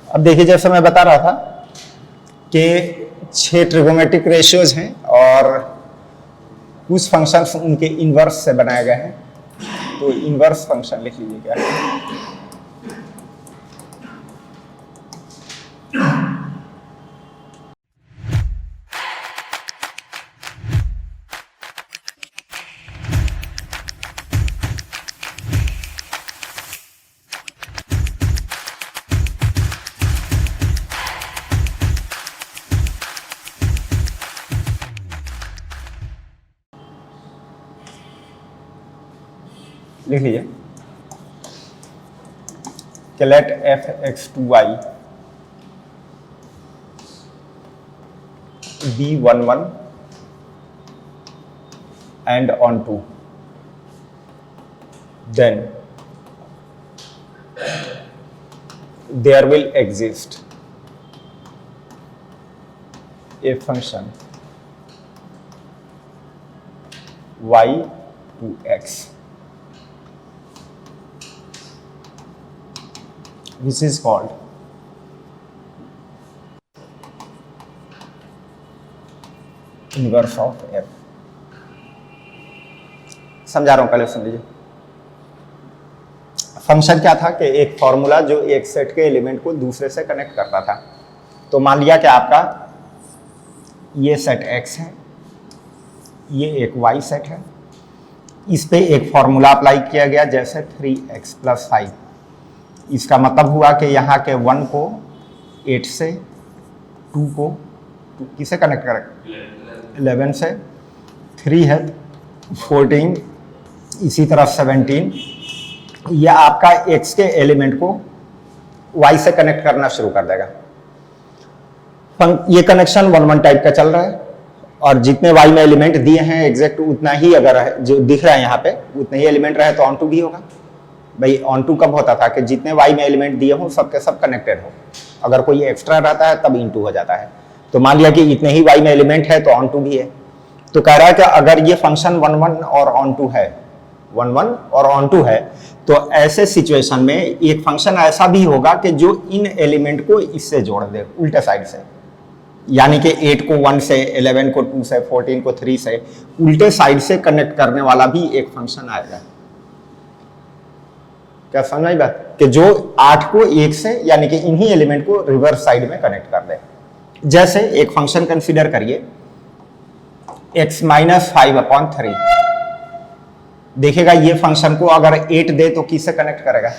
अब देखिए, जैसे मैं बता रहा था कि 6 ट्रिगोमेट्रिक रेशियोज हैं और कुछ फंक्शंस उनके इनवर्स से बनाए गए हैं। तो इनवर्स फंक्शन लिख लीजिए क्या है। लिख लीजिए कि late f(x)(y) be 1 1 and onto, then there will exist a function y to x which is called inverse of f। समझा रहा हूं, पहले सुन लीजिए। फंक्शन क्या था कि एक फॉर्मूला जो एक सेट के एलिमेंट को दूसरे से कनेक्ट करता था। तो मान लिया कि आपका ये सेट x है, ये एक y सेट है, इस पे एक फॉर्मूला अप्लाई किया गया जैसे 3x + 5। इसका मतलब हुआ कि यहाँ के 1 को 8 से, 2 को किसे कनेक्ट करें 11 से, 3 है 14, इसी तरह 17। यह आपका x के एलिमेंट को y से कनेक्ट करना शुरू कर देगा। ये कनेक्शन 1 1 टाइप का चल रहा है और जितने y में एलिमेंट दिए हैं एग्जैक्ट उतना ही, अगर है जो दिख रहा है यहाँ पे उतने ही एलिमेंट रहे तो ऑन टू भी होगा। भाई ऑन टू कब होता था कि जितने y में एलिमेंट दिए हों सबके सब कनेक्टेड हो, अगर कोई एक्स्ट्रा रहता है तब इनटू हो जाता है। तो मान लिया कि इतने ही y में एलिमेंट है तो ऑन टू भी है। तो कह रहा है कि अगर ये फंक्शन 1 1 और ऑन टू है, 1 1 और ऑन टू है, तो ऐसे सिचुएशन में एक फंक्शन ऐसा भी होगा कि जो इन एलिमेंट को इससे जोड़ दे उल्टे साइड से, यानी कि 8 को 1 से, 11 को 2 से, 14 को 3 से उल्टे साइड से कनेक्ट करने वाला भी एक फंक्शन आएगा। क्या समझ आई बात? कि जो 8 को 1 से यानी कि इन्हीं एलिमेंट को रिवर्स साइड में कनेक्ट कर दे। जैसे एक फंक्शन कंसीडर करिए x - 5/3। देखिएगा ये फंक्शन को अगर 8 दे तो किससे कनेक्ट करेगा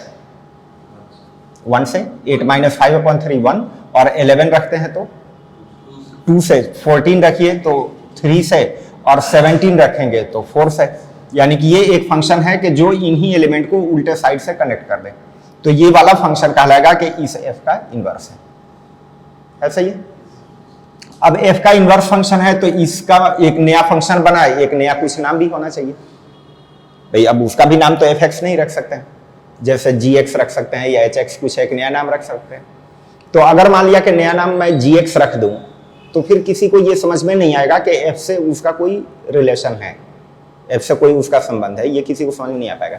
1 से, 8 - 5/3 1, और 11 रखते हैं तो 2 से, 14 रखिए तो 3 से, और 17 रखेंगे तो 4 से। यानी कि ये एक फंक्शन है कि जो इन्हीं एलिमेंट को उल्टे साइड से कनेक्ट कर दे। तो ये वाला फंक्शन कहलाएगा कि इस f का इनवर्स है। ऐसा ही है। अब f का इनवर्स फंक्शन है तो इसका एक नया फंक्शन बना है, एक नया कुछ नाम भी होना चाहिए भाई। अब उसका भी नाम तो fx नहीं रख सकते हैं, जैसे gx रख सकते हैं या hx, कुछ एक नया नाम रख सकते हैं। तो अगर मान लिया कि नया नाम मैं gx रख दूं तो फिर किसी को ये समझ में नहीं आएगा कि f से उसका कोई रिलेशन है, f से कोई उसका संबंध है, ये किसी को समझ में नहीं आ पाएगा।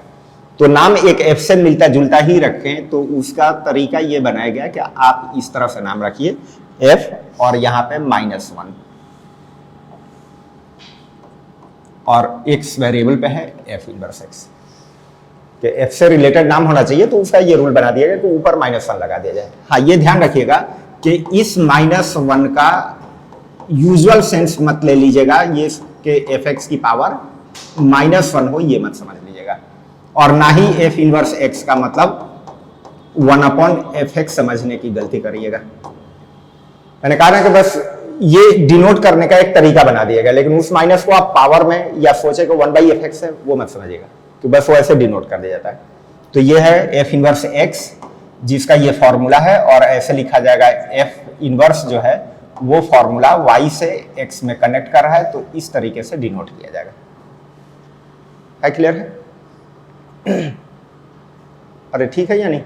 तो नाम एक f से मिलता जुलता ही रखें। तो उसका तरीका ये बनाया गया कि आप इस तरह से नाम रखिए f और यहाँ पे -1, और x वेरिएबल पे है f इनवर्स x, कि f से रिलेटेड नाम होना चाहिए। तो उसका ये रूल बना दिया गया कि ऊपर -1 लगा दिया जाए। हाँ, ये ध्यान रखिएगा कि इस -1 का यूजुअल सेंस मत ले लीजिएगा, ये कि fx की पावर -1 हो, ये मत समझ लीजिएगा। और ना ही f इनवर्स x का मतलब 1/fx समझने की गलती करिएगा। मैंने कहा ना कि बस ये डिनोट करने का एक तरीका बना दिया गया, लेकिन उस माइनस को आप पावर में या सोचे कि 1/fx है वो मत समझिएगा, तो बस वो ऐसे डिनोट कर दिया जाता है। तो ये है f इनवर्स x जिसका ये फॉर्मूला है, और ऐसे लिखा जाएगा f इनवर्स जो है वो फॉर्मूला y से x में कनेक्ट कर रहा है, तो इस तरीके से डिनोट किया जाएगा। है क्लियर है? अरे ठीक है या नहीं?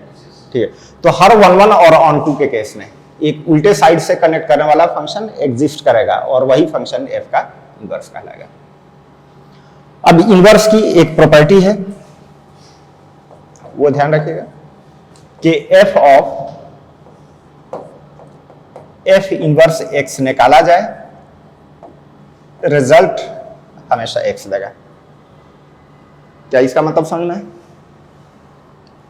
ठीक है। तो हर 1 1 और ऑन टू के केस में एक उल्टे साइड से कनेक्ट करने वाला फंक्शन एग्जिस्ट करेगा, और वही फंक्शन f का इनवर्स कहलाएगा। अब इनवर्स की एक प्रॉपर्टी है, वो ध्यान रखिएगा कि f of f inverse x निकाला जाए, रिजल्ट हमेशा एक्स देगा। क्या इसका मतलब समझ में है?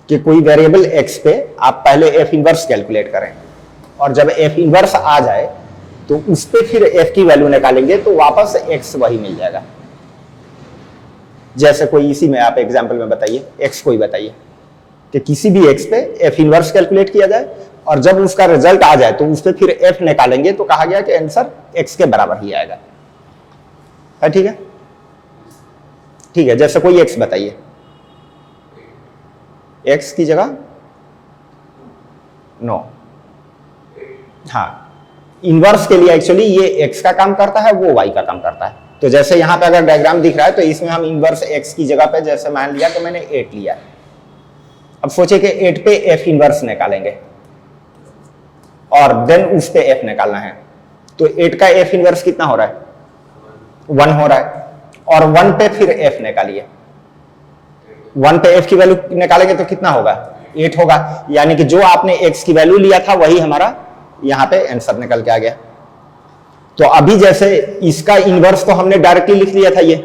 कि कोई वेरिएबल एक्स पे आप पहले एफ इनवर्स कैलकुलेट करें और जब एफ इनवर्स आ जाए तो उस पे फिर एफ की वैल्यू निकालेंगे तो वापस एक्स वही मिल जाएगा। जैसे कोई इसी में आप एग्जांपल में बताइए, एक्स को ही बताइए कि किसी भी एक्स पे एफ इनवर्स कैलकुलेट किया जाए और जब उसका रिजल्ट आ जाए तो उस पे फिर एफ निकालेंगे तो कहा गया कि आंसर एक्स के बराबर ही आएगा। है ठीक है? ठीक है, जैसे कोई एक्स बताइए, एक्स की जगह 9। हाँ, इनवर्स के लिए एक्चुअली ये एक्स का काम करता है, वो वाई का काम करता है। तो जैसे यहां पे अगर डायग्राम दिख रहा है तो इसमें हम इनवर्स एक्स की जगह पे जैसे मान लिया कि मैंने 8 लिया। अब सोचिए कि 8 पे एफ इनवर्स निकालेंगे और देन उस पे एफ निकालना है, तो 8 का एफ इनवर्स कितना हो रहा है? 1 हो रहा है। और 1 पे फिर एफ निकालिए, 1 पे एफ की वैल्यू निकालेंगे तो कितना होगा? 8 होगा। यानी कि जो आपने एक्स की वैल्यू लिया था वही हमारा यहां पे आंसर निकल के आ गया। तो अभी जैसे इसका इनवर्स तो हमने डायरेक्टली लिख लिया था ये,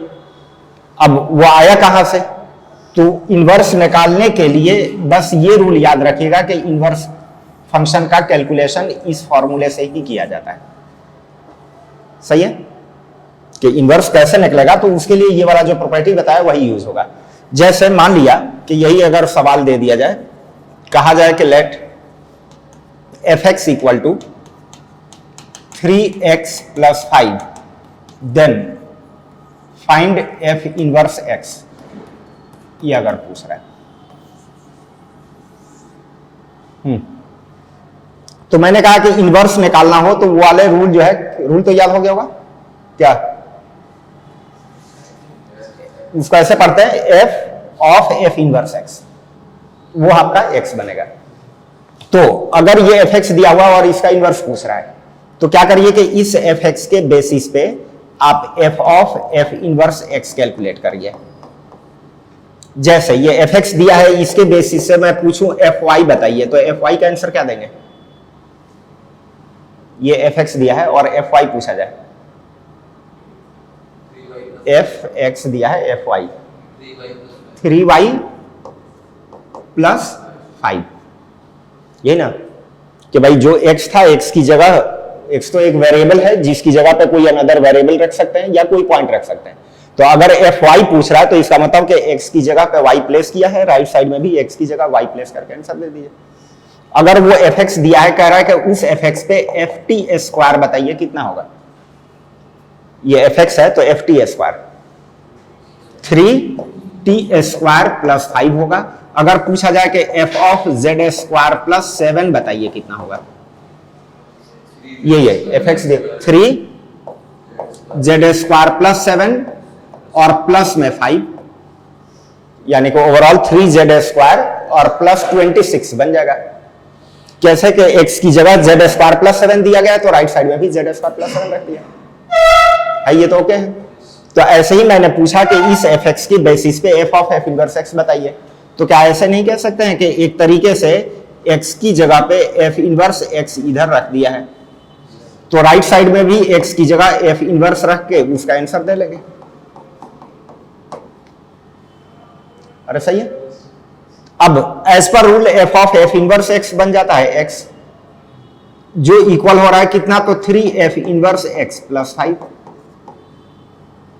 अब वो आया कहां से? तो इनवर्स निकालने के लिए बस ये रूल याद रखिएगा कि इनवर्स फंक्शन का कैलकुलेशन इस फॉर्मूले से ही किया जाता है। सही है? कि इनवर्स कैसे निकलेगा तो उसके लिए ये वाला जो प्रॉपर्टी बताया वही यूज होगा। जैसे मान लिया कि यही अगर सवाल दे दिया जाए, कहा जाए कि let f x equal to 3x + 5 then find f inverse x, ये अगर पूछ रहा है। तो मैंने कहा कि इनवर्स निकालना हो तो वो वाले रूल जो है, रूल तो याद हो गया होगा क्या? उसको ऐसे पढ़ते हैं F of f inverse x, वो आपका एक्स बनेगा। तो अगर ये एफ एक्स दिया हुआ और इसका इनवर्स पूछ रहा है तो क्या करिए कि इस एफ एक्स के बेसिस पे आप F of f inverse x calculate करिए। जैसे ये एफ एक्स दिया है, इसके बेसिस से मैं पूछूं एफ वाई बताइए, तो एफ वाई का आंसर क्या देंगे? ये एफ एक्स दिया है और एफ वाई पूछा जाए, एफ एक्स दिया है एफ वाई 3y + 5, ये ना कि भाई जो x था, x की जगह, x तो एक वेरिएबल है जिसकी जगह पे कोई अनदर वेरिएबल रख सकते हैं या कोई पॉइंट रख सकते हैं। तो अगर एफ वाई पूछ रहा है तो इसका मतलब कि x की जगह पे y प्लेस किया है, राइट साइड में भी x की जगह y प्लेस करके आंसर दे दीजिए। अगर वो एफ एक्स दिया है, कह रहा है कि उस एफ एक्स पे एफ टी स्क्वायर बताइए कितना होगा। ये एफ एक्स है तो एफ टी स्क्वायर 3t² + 5 होगा। अगर पूछा जाए कि एफ ऑफ जेड स्क्वायर + 7 बताइए कितना होगा, ये एफ एक्स 3z² + 7 और प्लस में 5, यानी कि ओवरऑल 3z² और +26 बन जाएगा। कैसे कि x की जगह z² + 7 दिया गया तो राइट साइड में भी z² + 7 रख दिया है, ये तो ओके है। तो ऐसे ही मैंने पूछा कि इस एफ एक्स की बेसिस पे F of f inverse x बताइए, तो क्या ऐसे नहीं कह सकते हैं कि एक तरीके से x की जगह पे एफ इनवर्स एक्स इधर रख दिया है तो राइट साइड में भी x की जगह एफ इनवर्स रख के उसका आंसर दे लेंगे। अरे सही है। अब as per rule f of f inverse x बन जाता है x, जो इक्वल हो रहा है कितना, तो 3f इनवर्स x + 5।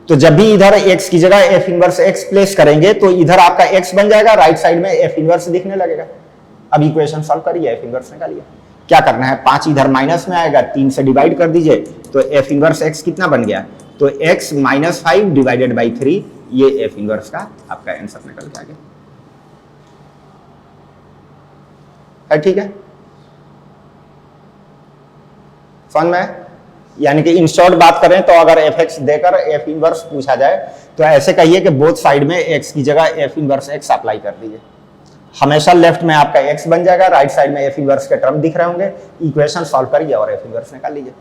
तो जब भी इधर x की जगह f इनवर्स x प्लेस करेंगे तो इधर आपका x बन जाएगा, राइट साइड में f इनवर्स दिखने लगेगा। अब इक्वेशन सॉल्व करिए, f इनवर्स निकालिए। क्या करना है, 5 इधर माइनस में आएगा, 3 से डिवाइड कर दीजिए तो f इनवर्स x कितना बन गया, तो x - 5 / 3, ये f इनवर्स का आपका आंसर निकल के आ गया है। ठीक है, समझ में? यानी कि इन शॉर्ट बात करें तो अगर एफ एक्स देकर एफ इनवर्स पूछा जाए तो ऐसे कहिए कि बोथ साइड में एक्स की जगह एफ इनवर्स एक्स अप्लाई कर दीजिए। हमेशा लेफ्ट में आपका एक्स बन जाएगा, राइट साइड में एफ इनवर्स के टर्म दिख रहे होंगे, इक्वेशन सॉल्व करिए और एफ इनवर्स निकाल लीजिए।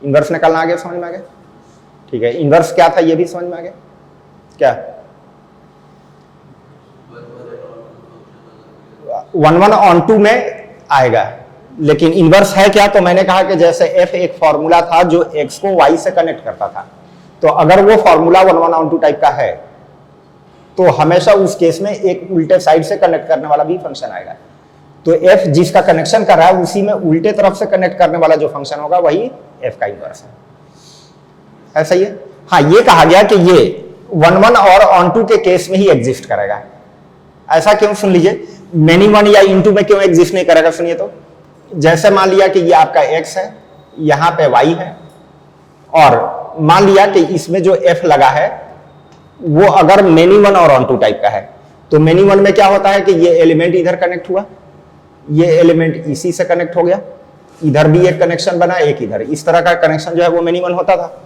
इनवर्स निकालना आ गया, समझ में आ गया? ठीक है, इनवर्स क्या था ये भी समझ में आ गया क्या? 1/2 में आएगा, लेकिन इनवर्स है क्या, तो मैंने कहा कि जैसे f एक फॉर्मूला था जो x को y से कनेक्ट करता था, तो अगर वो फॉर्मूला 1/(1/(2) टाइप का है तो हमेशा उस केस में एक उल्टे साइड से कनेक्ट करने वाला भी फंक्शन आएगा। तो f जिसका कनेक्शन कर रहा है उसी में उल्टे तरफ से कनेक्ट करने वाला जो फंक्शन होगा वही f का इनवर्स है। सही है। हाँ, ये कहा गया कि ये 1/(1) और ((on2) के केस में ही एग्जिस्ट करेगा। ऐसा क्यों, सुन लीजिए, मेनी वन या इनटू में क्यों एग्जिस्ट नहीं करेगा, सुनिए तो। जैसे मान लिया कि ये आपका x है, यहां पे y है, और मान लिया कि इसमें जो f लगा है वो अगर मेनी वन और ((on2) टाइप का है, तो मेनी वन में क्या होता है कि ये एलिमेंट इधर कनेक्ट हुआ, ये एलिमेंट इसी से कनेक्ट हो गया, इधर भी एक कनेक्शन बना, एक इधर, इस तरह का कनेक्शन जो है वो मेनी वन होता था।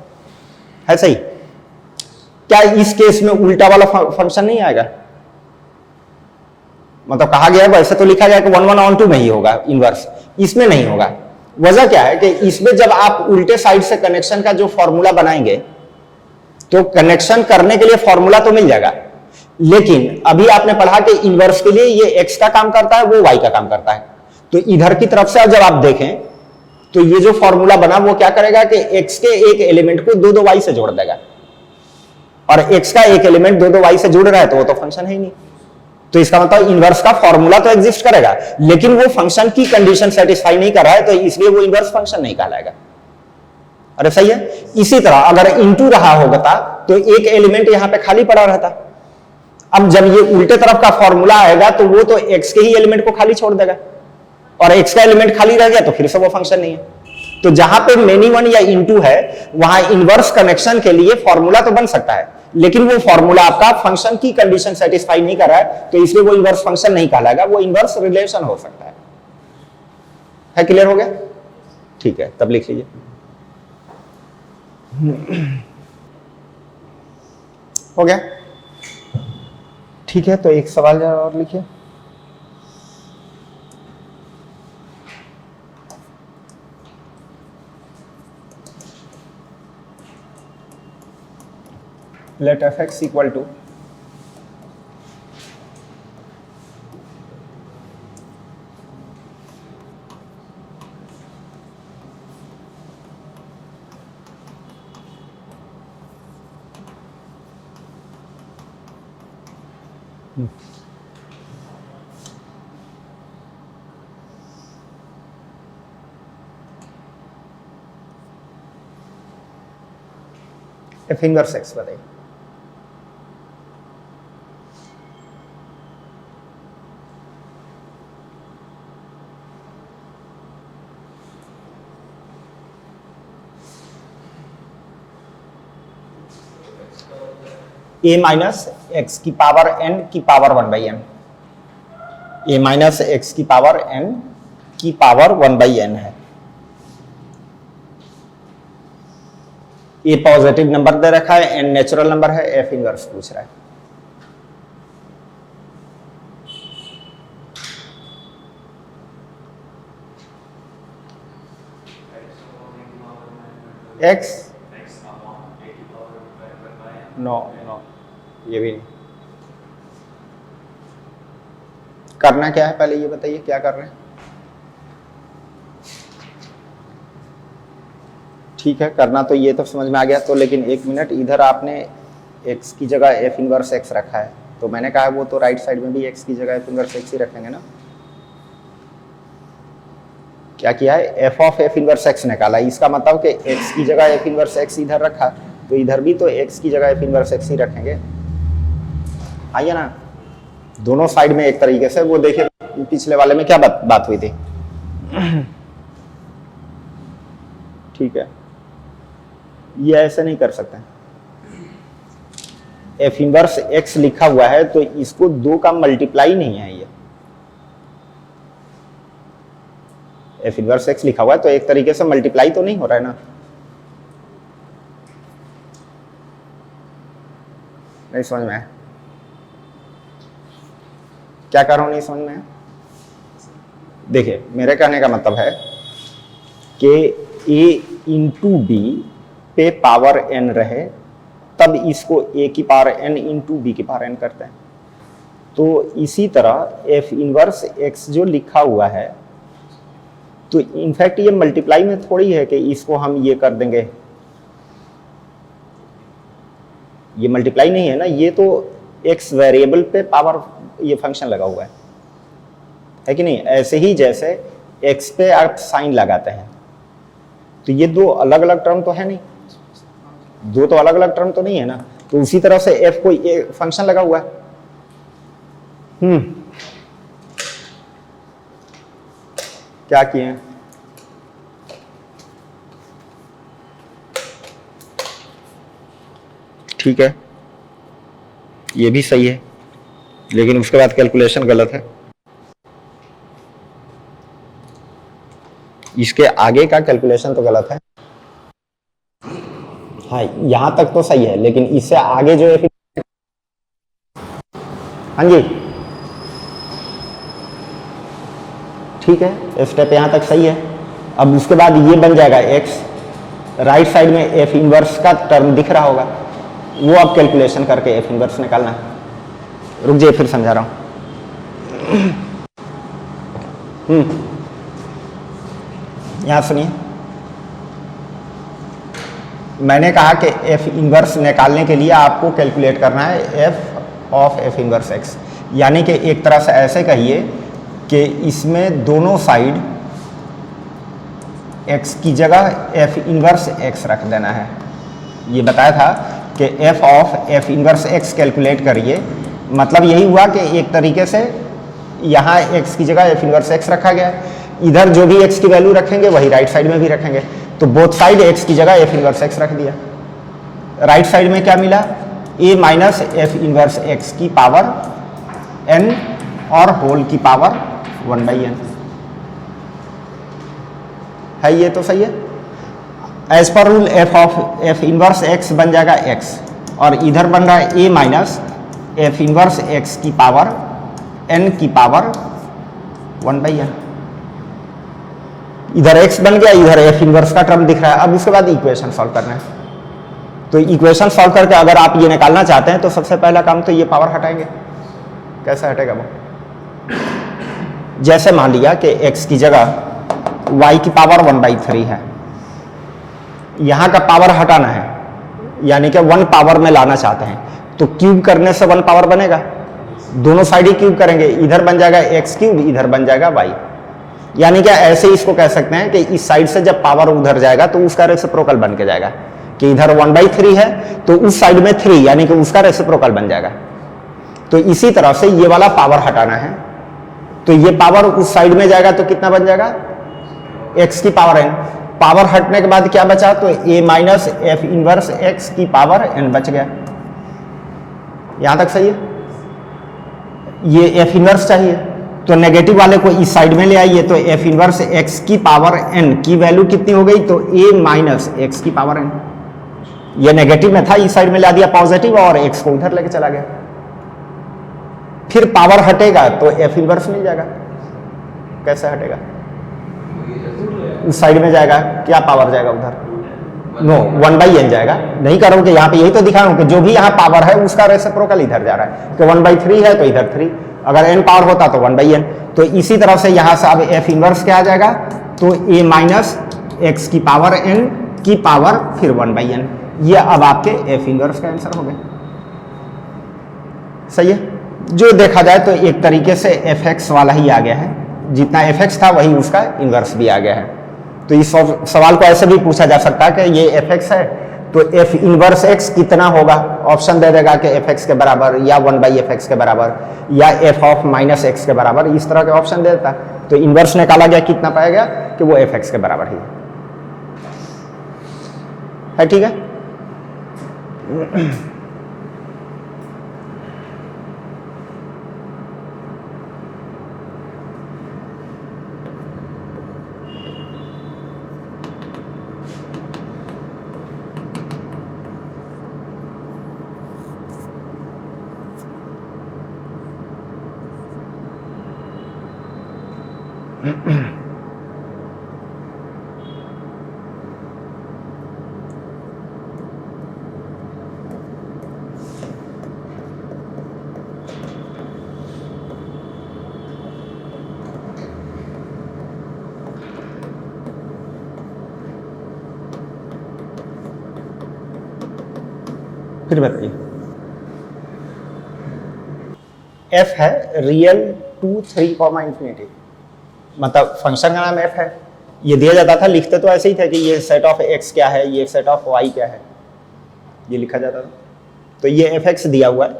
है सही। क्या इस केस में उल्टा वाला फंक्शन नहीं आएगा? मतलब कहा गया है, वैसे तो लिखा गया कि 1/(1/(2) में ही होगा इनवर्स, इसमें नहीं होगा। वजह क्या है कि इसमें जब आप उल्टे साइड से कनेक्शन का जो फॉर्मूला बनाएंगे तो कनेक्शन करने के लिए फॉर्मूला तो मिल जाएगा, लेकिन अभी आपने पढ़ा कि इनवर्स के लिए ये x का काम करता है, वो y का काम करता है। तो इधर की तरफ से जब आप देखें तो ये जो फॉर्मूला बना वो क्या करेगा कि x के एक एलिमेंट को दो y से जोड़ देगा, और x का एक एलिमेंट दो y से जुड़ रहा है तो वो तो फंक्शन है ही नहीं। तो इसका मतलब इनवर्स का फॉर्मूला तो एग्जिस्ट करेगा, लेकिन वो फंक्शन की कंडीशन सेटिस्फाई नहीं कर रहा है, तो इसलिए वो इनवर्स फंक्शन नहीं कहलाएगा। अरे सही है। इसी तरह अगर इनटू रहा होगा तो एक एलिमेंट यहां पे खाली पड़ा रहता। अब जब ये उल्टे तरफ का फॉर्मूला आएगा तो वो तो x के ही एलिमेंट को खाली छोड़ देगा, और x का एलिमेंट खाली रह गया तो फिर से वो फंक्शन नहीं है। तो जहां पे मेनी वन या इनटू है वहां इनवर्स कनेक्शन के लिए फॉर्मूला तो बन सकता है, लेकिन वो फॉर्मूला आपका फंक्शन की कंडीशन सेटिस्फाई नहीं कर रहा है, तो इसलिए वो इनवर्स फंक्शन नहीं कहलाएगा, वो इनवर्स रिलेशन हो सकता है। क्लियर हो गया? ठीक है, तब लिख लीजिए। हो गया? ठीक है, तो एक सवाल जरा और लिखिए। let f(x) equal to f inverse x बताइए। a माइनस एक्स की पावर n की power 1/n, a minus x की पावर n की पावर 1/n है। a पॉजिटिव नंबर दे रखा है, n नेचुरल नंबर है, f इनवर्स पूछ रहा है। x नो नो, ये भी नहीं। करना क्या है पहले ये बताइए, क्या कर रहे हैं? ठीक है, करना तो ये तो समझ में आ गया। तो लेकिन एक मिनट, इधर आपने x की जगह f इनवर्स x रखा है, तो मैंने कहा वो तो राइट साइड में भी x की जगह f इनवर्स x ही रखेंगे ना। क्या किया है, f of f inverse x निकाला, इसका मतलब कि x की जगह f इनवर्स x इधर रखा, तो इधर भी तो x की जगह f इनवर्स x ही रखेंगे। आइए ना, दोनों साइड में एक तरीके से। वो देखिए पिछले वाले में क्या बात हुई थी। ठीक है, ये ऐसे नहीं कर सकते। f इनवर्स x लिखा हुआ है तो इसको 2 का मल्टीप्लाई नहीं है, ये f इनवर्स x लिखा हुआ है तो एक तरीके से मल्टीप्लाई तो नहीं हो रहा है ना। नहीं समझ में आया? क्या कर रहा हूं, नहीं समझ में आया? देखिए, मेरे कहने का मतलब है कि a इंटू बी पे पावर n रहे तब इसको a की पावर n इंटू बी की पावर n करते हैं। तो इसी तरह f इनवर्स x जो लिखा हुआ है तो इनफैक्ट ये मल्टीप्लाई में थोड़ी है कि इसको हम ये कर देंगे, ये मल्टीप्लाई नहीं है ना, ये तो एक्स वेरिएबल पे पावर ये फंक्शन लगा हुआ है कि नहीं। ऐसे ही जैसे एक्स पे आप साइन लगाते हैं, तो ये दो अलग अलग टर्म तो है नहीं, दो तो अलग अलग टर्म तो नहीं है ना। तो उसी तरह से एफ को फंक्शन लगा हुआ है। क्या किए हैं, ठीक है, ये भी सही है, लेकिन उसके बाद कैलकुलेशन गलत है। इसके आगे का कैलकुलेशन तो गलत है। हाँ, यहां तक तो सही है, लेकिन इससे आगे जो है, हाँ जी ठीक है, स्टेप यहां तक सही है। अब उसके बाद ये बन जाएगा एक्स, राइट साइड में एफ इनवर्स का टर्म दिख रहा होगा, वो आप कैलकुलेशन करके एफ इनवर्स निकालना है। रुक जाइए, फिर समझा रहा हूं। यहां सुनिए, मैंने कहा कि एफ इनवर्स निकालने के लिए आपको कैलकुलेट करना है F of f inverse x, यानी कि एक तरह से ऐसे कहिए कि इसमें दोनों साइड x की जगह एफ इनवर्स x रख देना है। ये बताया था कि f of f inverse x calculate करिए, मतलब यही हुआ कि एक तरीके से यहाँ x की जगह एफ इनवर्स x रखा गया, इधर जो भी x की वैल्यू रखेंगे वही राइट साइड में भी रखेंगे, तो बोथ साइड x की जगह एफ इनवर्स x रख दिया। राइट साइड में क्या मिला, a minus f inverse x की पावर n और होल की पावर 1/n है। ये तो सही है। As per rule f of f inverse x बन जाएगा x, और इधर बन रहा है a minus f inverse x की पावर n की पावर 1/n। इधर x बन गया, इधर एफ इनवर्स का टर्म दिख रहा है। अब उसके बाद इक्वेशन सॉल्व करना है। तो इक्वेशन सॉल्व करके अगर आप ये निकालना चाहते हैं तो सबसे पहला काम तो ये पावर हटाएंगे। कैसे हटेगा वो, जैसे मान लिया कि x की जगह y की पावर 1/3 है, यहां का पावर हटाना है, यानी कि 1 पावर में लाना चाहते हैं, तो क्यूब करने से 1 पावर बनेगा, दोनों साइड ही क्यूब करेंगे, इधर बन जाएगा x क्यूब, इधर बन जाएगा y। यानी कि ऐसे इसको कह सकते हैं कि इस साइड से जब पावर उधर जाएगा तो उसका रेसिप्रोकल बन के जाएगा, कि इधर 1/3 है तो उस साइड में 3, यानी कि उसका रेसिप्रोकल बन जाएगा। तो इसी तरह से ये वाला पावर हटाना है, तो ये पावर उस साइड में जाएगा तो कितना बन जाएगा, x की पावर n। पावर हटने के बाद क्या बचा, तो a minus f inverse x की पावर n बच गया। यहां तक सही है। ये एफ इनवर्स चाहिए, तो नेगेटिव वाले को इस साइड में ले आइए, तो एफ इनवर्स x की पावर n की वैल्यू कितनी हो गई, तो a माइनस x की पावर n। ये नेगेटिव में था, इस साइड में ला दिया पॉजिटिव, और x को उधर लेके चला गया। फिर पावर हटेगा तो एफ इनवर्स मिल जाएगा। कैसे हटेगा, उस साइड में जाएगा, क्या पावर जाएगा उधर, नो 1/n जाएगा। नहीं कर रहा हूं कि यहाँ पे यही तो दिखा रहा हूं कि जो भी यहाँ पावर है उसका रेसिप्रोकल इधर जा रहा है, कि 1/3 है तो इधर 3, अगर n पावर होता तो 1/n। तो इसी तरह से यहाँ से अब एफ इनवर्स क्या आ जाएगा, तो a माइनस एक्स की पावर n की पावर फिर 1/n। ये अब आपके एफ इनवर्स का आंसर हो गया। सही है। जो देखा जाए तो एक तरीके से एफ एक्स वाला ही आ गया है, जितना एफ एक्स था वही उसका इनवर्स भी आ गया है। तो इस सवाल को ऐसे भी पूछा जा सकता है कि ये एफ एक्स है तो एफ इनवर्स एक्स कितना होगा, ऑप्शन दे देगा कि एफ एक्स के बराबर, या 1/f(x) के बराबर, या एफ ऑफ माइनस एक्स के बराबर, इस तरह के ऑप्शन दे देता। तो इनवर्स निकाला गया, कितना पाएगा कि वो एफ एक्स के बराबर ही है। ठीक है। फिर बताइए। एफ है रियल 2 3 कॉमा इन्फिनिटी, मतलब फंक्शन का नाम एफ है। ये दिया जाता था, लिखते तो ऐसे ही थे कि ये सेट ऑफ एक्स क्या है, ये सेट ऑफ वाई क्या है, ये लिखा जाता था। तो ये एफ एक्स दिया हुआ है,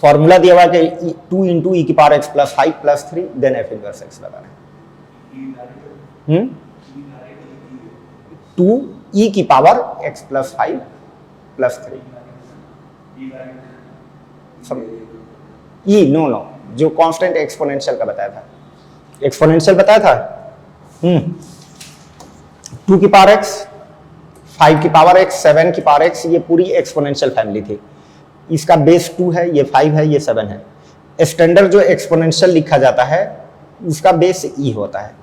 फॉर्मूला दिया हुआ है कि 2 इंटू ई की power x plus 5 plus 3 then f inverse x बताना है। 2 ई की power x plus 5 plus 3 e नो जो कांस्टेंट एक्सपोनेंशियल का बताया था, एक्सपोनेंशियल बताया था। 2 की पावर एक्स, 5 की पावर एक्स, 7 की पावर एक्स, ये पूरी एक्सपोनेंशियल फैमिली थी। इसका बेस 2 है, ये 5 है, ये 7 है। स्टैंडर्ड जो एक्सपोनेंशियल लिखा जाता है उसका बेस ई होता है।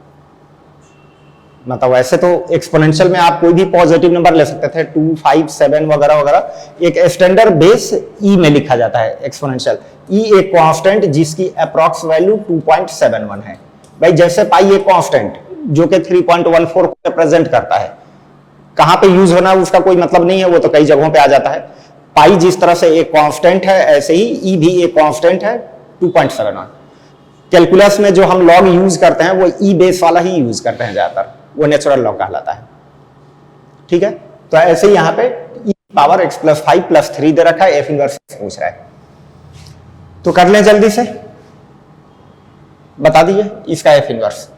मतलब वैसे तो एक्सपोनेंशियल में आप कोई भी पॉजिटिव नंबर ले सकते थे, 2 5 7 वगैरह वगैरह। एक स्टैंडर्ड बेस ई में लिखा जाता है एक्सपोनेंशियल। ई एक कांस्टेंट जिसकी अप्रॉक्स वैल्यू 2.71 है। भाई जैसे पाई एक कांस्टेंट जो कि 3.14 को रिप्रेजेंट करता है, कहां पे यूज होना है उसका कोई मतलब नहीं है, वो तो कई जगहों पे आ जाता है। पाई जिस तरह से एक कांस्टेंट है, ऐसे ही ई भी एक कांस्टेंट है 2.71। कैलकुलस में जो हम लॉग यूज करते हैं वो ई बेस वाला ही यूज करते हैं ज्यादातर, वो नेचुरल लॉग कहलाता है। ठीक है, तो ऐसे ही यहां पे ई पावर एक्स प्लस 5 प्लस 3 दे रखा है, एफ इनवर्स पूछ रहा है। तो कर लें जल्दी से, बता दीजिए इसका एफ इनवर्स।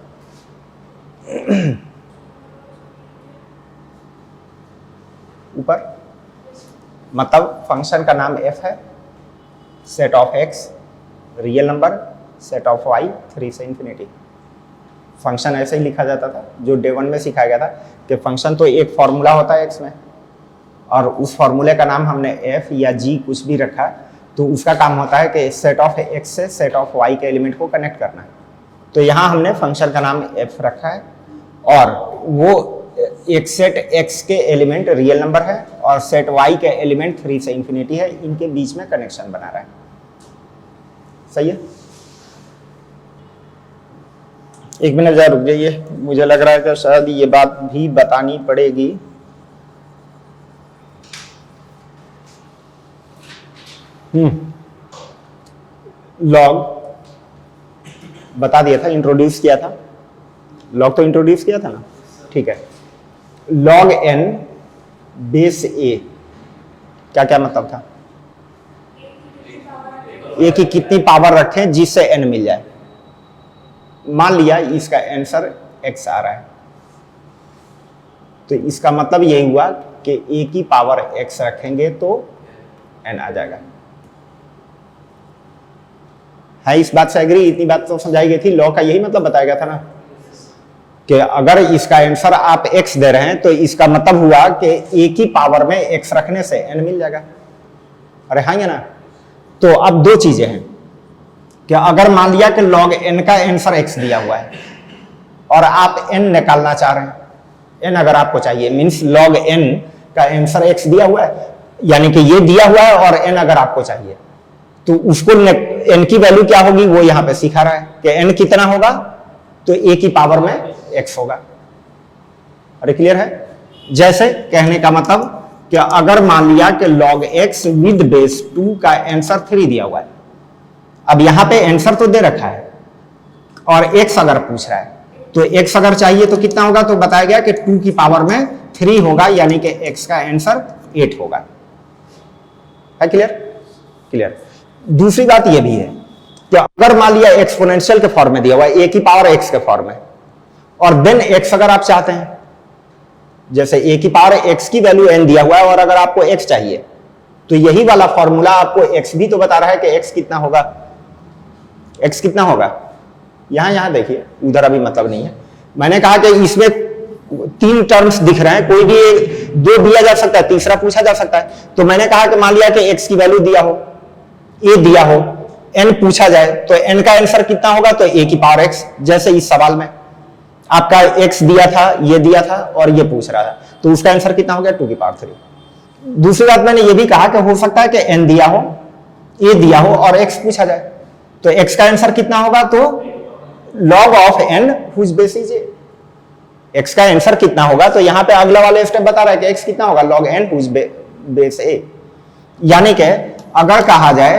ऊपर मतलब फंक्शन का नाम एफ है, set of x real number, set of y 3 से इंफिनिटी। फंक्शन ऐसे ही लिखा जाता था जो डे 1 में सिखाया गया था कि फंक्शन तो एक फॉर्मूला होता है एक्स में, और उस फॉर्मूले का नाम हमने एफ या जी कुछ भी रखा, तो उसका काम होता है कि सेट ऑफ एक्स से सेट ऑफ वाई के एलिमेंट को कनेक्ट करना है। तो यहाँ हमने फंक्शन का नाम एफ रखा है, और वो एक सेट एक्स के एलिमेंट रियल नंबर है और सेट वाई के एलिमेंट 3 से इंफिनिटी है, इनके बीच में कनेक्शन बना रहा है। सही है, एक मिनट जरा रुक जाइए, मुझे लग रहा है कि शायद ये बात भी बतानी पड़ेगी। लॉग बता दिया था, इंट्रोड्यूस किया था, लॉग तो इंट्रोड्यूस किया था ना, ठीक है। लॉग एन बेस ए, क्या क्या मतलब था? ए की कितनी पावर रखें जिससे एन मिल जाए। मान लिया इसका आंसर एक्स आ रहा है, तो इसका मतलब यही हुआ कि ए की पावर एक्स रखेंगे तो एन आ जाएगा। है इस बात से एग्री? इतनी बात तो समझाई गई थी, लॉ का यही मतलब बताया गया था ना, कि अगर इसका आंसर आप x दे रहे हैं तो इसका मतलब हुआ कि a की पावर में x रखने से n मिल जाएगा। अरे हाँ या ना? तो अब दो चीजें हैं कि अगर मान लिया कि log n का आंसर x दिया हुआ है और आप n निकालना चाह रहे हैं, n अगर आपको चाहिए, मीन्स log n का आंसर x दिया हुआ है, यानी कि ये दिया हुआ है और n अगर आपको चाहिए, तो उसको n की वैल्यू क्या होगी वो यहां पे सिखा रहा है कि n कितना होगा, तो a की पावर में x होगा। अरे क्लियर है? जैसे कहने का मतलब कि अगर मान लिया कि log x विद बेस 2 का आंसर 3 दिया हुआ है, अब यहां पे आंसर तो दे रखा है और x अगर पूछ रहा है, तो x अगर चाहिए तो कितना होगा, तो बताया गया कि 2 की पावर में 3 होगा, यानी कि x का आंसर 8 होगा। है क्लियर? क्लियर। दूसरी बात यह भी है कि अगर मान लिया एक्सपोनेंशियल के फॉर्म में दिया हुआ है, a की पावर x के फॉर्म में, और देन x अगर आप चाहते हैं, जैसे a की पावर x की वैल्यू n दिया हुआ है और अगर आपको x चाहिए, तो यही वाला फॉर्मूला आपको x भी तो बता रहा है कि x कितना होगा, x कितना होगा। यहां देखिए, उधर अभी मतलब नहीं है। मैंने कहा कि इसमें 3 टर्म्स दिख रहे हैं, कोई भी 2 दिया जा सकता है, तीसरा पूछा जा सकता है। तो मैंने कहा कि मान लिया कि x की वैल्यू दिया हो, a दिया हो, n पूछा जाए, तो n का आंसर कितना होगा, तो a की पावर x। जैसे इस सवाल में आपका x दिया था, ये दिया था और ये पूछ रहा था, तो उसका आंसर कितना हो गया, 2 की पावर 3। दूसरी बात मैंने ये भी कहा कि हो सकता है कि n दिया हो, a दिया हो और x पूछा जाए, तो x का आंसर कितना होगा, तो log of n whose base is a। x का आंसर कितना होगा, तो यहां पे अगला वाला स्टेप बता रहा है कि x कितना होगा, log n whose base a। यानी कि अगर कहा जाए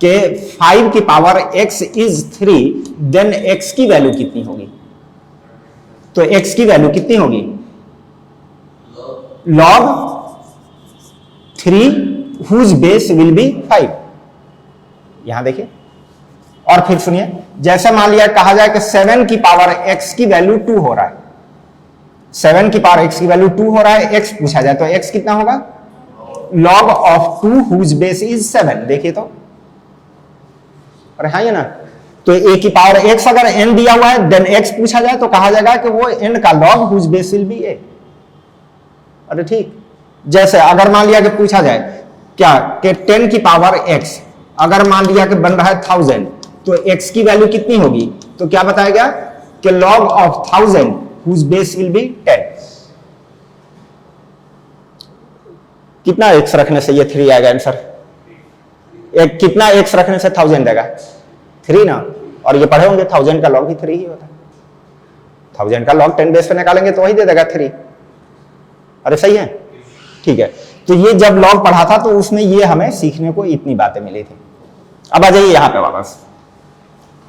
कि 5 की power x is 3, then x की वैल्यू कितनी होगी? तो x की वैल्यू कितनी होगी? log 3 whose base will be 5। यहां देखिए, और फिर सुनिए, जैसे मान लिया कहा जाए कि 7 की पावर x की वैल्यू 2 हो रहा है, 7 की पावर x की वैल्यू 2 हो रहा है, x पूछा जाए तो x कितना होगा? log of 2 whose base is 7। देखिए तो, अरे हाँ ये ना, तो a की पावर x अगर n दिया हुआ है, देन x पूछा जाए तो कहा जाएगा कि वो n का log whose base will be a। अरे ठीक, जैसे अगर मान लिया कि पूछा जाए क्या कि 10 की पावर x अगर मान लिया कि बन रहा है 1000, तो x की वैल्यू कितनी होगी? तो क्या बताया गया कि log of 1000 whose base will be 10। कितना x रखने से ये 3 आएगा आंसर? एक कितना x रखने से 1000 देगा? 3 ना। और ये पढ़े होंगे 1000 का log भी 3 ही होता है। 1000 का log 10 बेस पे निकालेंगे तो वही दे देगा 3। अरे सही है, ठीक है। तो ये जब log पढ़ा था तो उसमें ये हमें सीखने को इतनी बातें मिली थी। अब आ जाइए यहां पे वापस,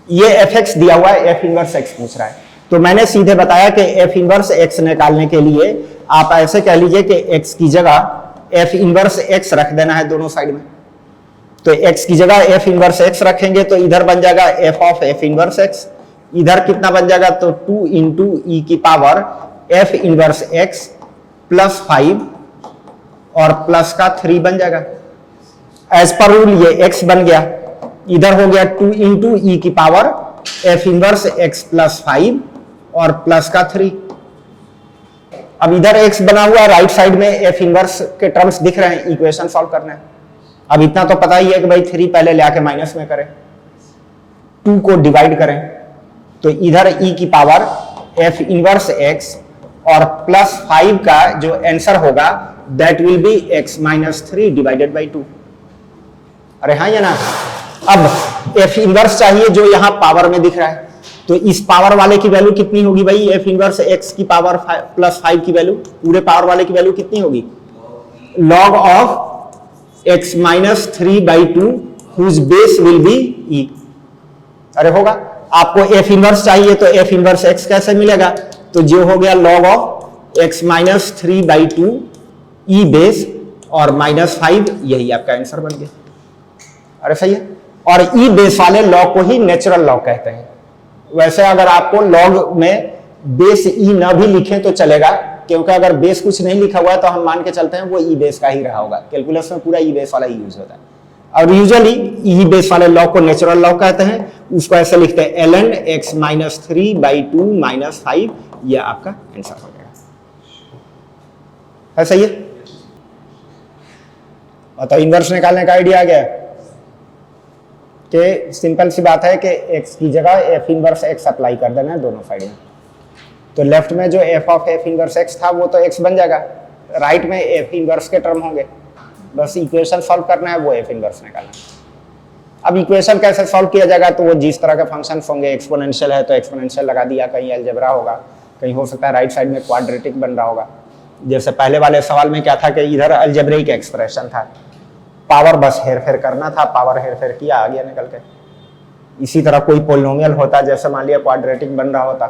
ये fx दिया हुआ है, f इनवर्स x पूछ रहा है, तो मैंने सीधे बताया कि f इनवर्स x निकालने के लिए आप ऐसे कह लीजिए कि x की जगह f इनवर्स x रख देना है दोनों साइड में। तो x की जगह f इनवर्स x रखेंगे तो इधर बन जाएगा f of f inverse x, इधर कितना बन जाएगा? तो 2 इंटू e की power f inverse x plus 5 और प्लस का 3 बन जाएगा। एज पर रूल ये x बन गया, इधर हो गया 2 इंटू e की power f inverse x plus 5 और प्लस का 3। अब इधर x बना हुआ है, राइट साइड में f इनवर्स के टर्म्स दिख रहे हैं, इक्वेशन सॉल्व करना है। अब इतना तो पता ही है कि भाई 3 पहले ले आके माइनस में करें, 2 को डिवाइड करें, तो इधर e की पावर f इनवर्स x और प्लस 5 का जो आंसर होगा that will be x minus 3 divided by 2। अरे हाँ ये ना। अब f इनवर्स चाहिए जो यहां पावर में दिख रहा है, तो इस पावर वाले की वैल्यू कितनी होगी भाई? f इनवर्स x की पावर प्लस 5 की वैल्यू, पूरे पावर वाले की वैल्यू कितनी होगी? log of x minus 3 by 2 whose base will be e। अरे होगा, आपको f इनवर्स चाहिए तो f इनवर्स x कैसे मिलेगा? तो जो हो गया log of x minus 3 by 2 e base और माइनस 5, यही आपका आंसर बन गया। अरे सही है। और e बेस वाले लॉग को ही नेचुरल लॉग कहते हैं। वैसे अगर आपको लॉग में बेस e ना भी लिखें तो चलेगा, क्योंकि अगर बेस कुछ नहीं लिखा हुआ है तो हम मान के चलते हैं वो ई बेस का ही रहा होगा। कैलकुलस में पूरा ई बेस वाला यूज होता है, और यूजुअली ई बेस वाले लॉग को नेचुरल लॉग कहते हैं। उसको ऐसे लिखते हैं ln x minus 3 by 2 minus 5, यह आपका आंसर हो जाएगा। है सही है। तो इनवर्स निकालने का आइडिया आ गया कि सिंपल सी बात है कि x की जगह f इनवर्स x अप्लाई कर देना है दोनों साइड में। तो लेफ्ट में जो f of f inverse x था वो तो x बन जाएगा, राइट में f इनवर्स के टर्म होंगे, बस इक्वेशन सॉल्व करना है, वो f इनवर्स निकालना है। अब इक्वेशन कैसे सॉल्व किया जाएगा? तो वो जिस तरह के फंक्शन होंगे, एक्सपोनेंशियल है तो एक्सपोनेंशियल लगा दिया, कहीं अलजेब्रा होगा, कहीं हो सकता है राइट साइड में क्वाड्रेटिक बन रहा होगा। जैसे पहले वाले सवाल में क्या था कि इधर अलजेब्रिक एक्सप्रेशन था, पावर बस हेर फेर करना था, पावर हेर फेर किया, आ गया निकल के। इसी तरह कोई पोलिनोमियल होता, जैसे मान लिया क्वाड्रेटिक बन रहा होता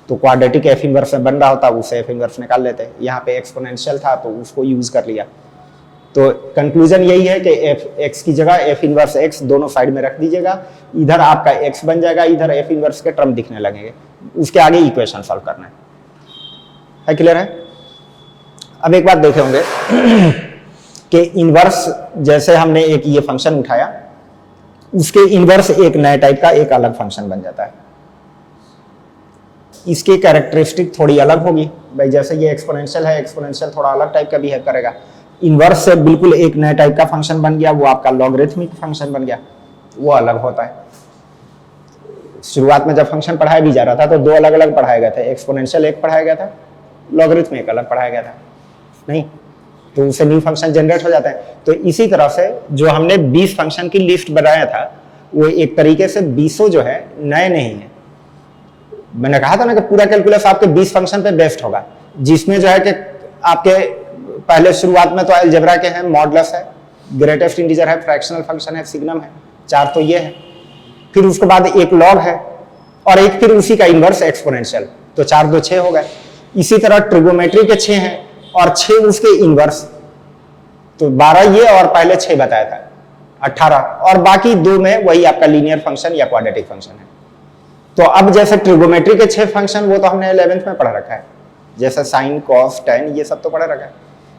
तो क्वाड्रेटिक एफ इनवर्स में बन रहा होता, उससे एफ इनवर्स निकाल लेते। यहाँ पे एक्सपोनेंशियल था तो उसको यूज कर लिया। तो कंक्लूजन यही है कि एफ एक्स की जगह एफ इनवर्स एक्स दोनों साइड में रख दीजिएगा, इधर आपका एक्स बन जाएगा, इधर एफ इनवर्स के टर्म दिखने लगेंगे, उसके आगे इक्वेशन सॉल्व करना है। क्लियर है? अब एक बात देखे होंगे कि इनवर्स, जैसे हमने एक ये फंक्शन उठाया, उसके इनवर्स एक नए टाइप का एक अलग फंक्शन बन जाता है। इसकी कैरेक्टरिस्टिक थोड़ी अलग होगी भाई, जैसे ये एक्सपोनेंशियल है, एक्सपोनेंशियल थोड़ा अलग टाइप का बिहेव करेगा। इनवर्स से बिल्कुल एक नए टाइप का फंक्शन बन गया, वो आपका लॉगरिथमिक फंक्शन बन गया, वो अलग होता है। शुरुआत में जब फंक्शन पढ़ाया भी जा रहा था तो दो अलग अलग पढ़ाए गए थे, एक्सपोनेंशियल एक पढ़ाया गया था, लॉगरिथमिक अलग पढ़ाया गया था, नहीं तो उससे न्यू फंक्शन जनरेट हो जाता है। तो इसी तरह से जो हमने 20 फंक्शन की लिस्ट बनाया था, वो एक तरीके से 20 जो है नए नहीं है। मैंने कहा था ना कि पूरा कैलकुलस आपके 20 फंक्शन पे बेस्ड होगा, जिसमें जो है कि आपके पहले शुरुआत में तो अलजेब्रा के हैं, मॉडुलस है, ग्रेटेस्ट इंटीजर है, फ्रैक्शनल फंक्शन है, सिग्नम है, 4 तो ये है। फिर उसके बाद एक लॉग है और एक फिर उसी का इनवर्स एक्सपोनेंशियल, तो 4 2 6 हो गए। इसी तरह ट्रिगोमेट्री के 6 हैं और 6 उसके इनवर्स, तो 12 ये और पहले 6 बताया था, 18, और बाकी 2 में वही आपका लीनियर फंक्शन या क्वाड्रेटिक फंक्शन है। तो अब जैसे ट्रिगोमेट्री के 6 फंक्शन वो तो हमने 11th में पढ़ा रखा है, जैसे साइन कॉस टेन ये सब तो पढ़ा रखा है।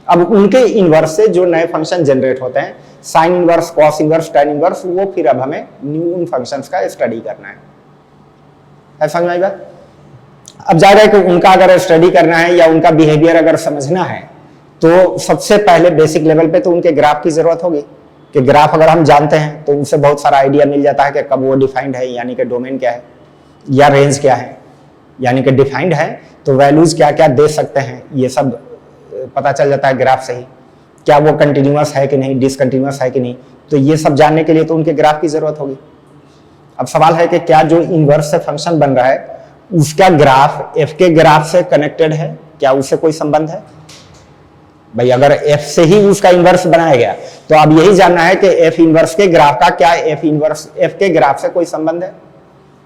अब उनके इनवर्स से जो नए फंक्शन जनरेट होते हैं, sine inverse, cos inverse, tan inverse, वो फिर अब हमें न्यू उन फंक्शंस का स्टडी करना है। समझ में आई बात? अब जाहिर है कि उनका अगर स्टडी करना है या उनका बिहेवियर अगर समझना है तो सबसे पहले बेसिक लेवल पे तो उनके ग्राफ की जरूरत होगी, कि ग्राफ अगर हम जानते हैं तो उनसे बहुत सारा आइडिया मिल जाता है कि कब वो डिफाइंड है, यानी कि डोमेन क्या है या रेंज क्या है, यानी कि डिफाइंड है तो वैल्यूज क्या क्या दे सकते हैं, ये सब पता चल जाता है ग्राफ से ही। क्या वो कंटिन्यूअस है कि नहीं, डिसकंटिन्यूअस है कि नहीं, तो ये सब जानने के लिए तो उनके ग्राफ की जरूरत होगी। अब सवाल है कि क्या जो इनवर्स से फंक्शन बन रहा है उसका ग्राफ एफ के ग्राफ से कनेक्टेड है, क्या उससे कोई संबंध है? भाई अगर एफ से ही उसका इनवर्स बनाया गया तो अब यही जानना है कि एफ इनवर्स के ग्राफ का क्या एफ इनवर्स एफ के ग्राफ से कोई संबंध है?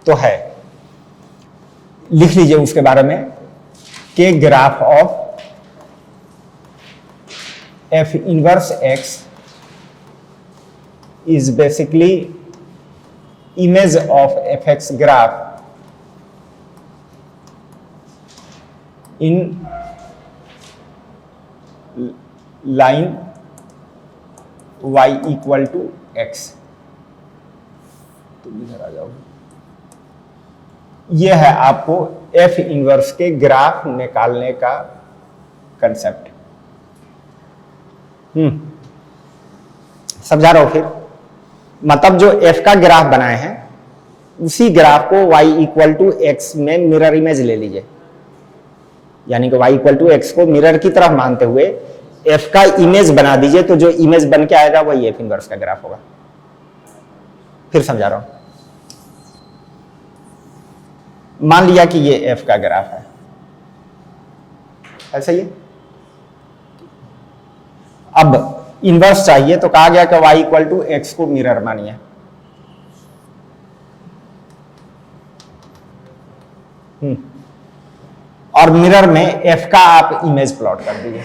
तो है, लिख लीजिए उसके बारे में कि graph of f inverse x is basically image of f x graph in line y equal to x. तो इधर आ जाओ, यह है आपको f इनवर्स के ग्राफ निकालने का कंसेप्ट। समझा रहा हूं फिर? मतलब जो f का ग्राफ बनाए हैं उसी ग्राफ को y इक्वल टू एक्स में मिरर इमेज ले लीजिए, यानी कि y इक्वल टू एक्स को मिरर की तरफ मानते हुए f का इमेज बना दीजिए, तो जो इमेज बन के आएगा वही f इनवर्स का ग्राफ होगा। फिर समझा रहा हूं, मान लिया कि ये f का ग्राफ है, ऐसा ही है। अब इनवर्स चाहिए तो कहा गया कि y इक्वल टू एक्स को मिरर मानिए। और मिरर में f का आप इमेज प्लॉट कर दीजिए,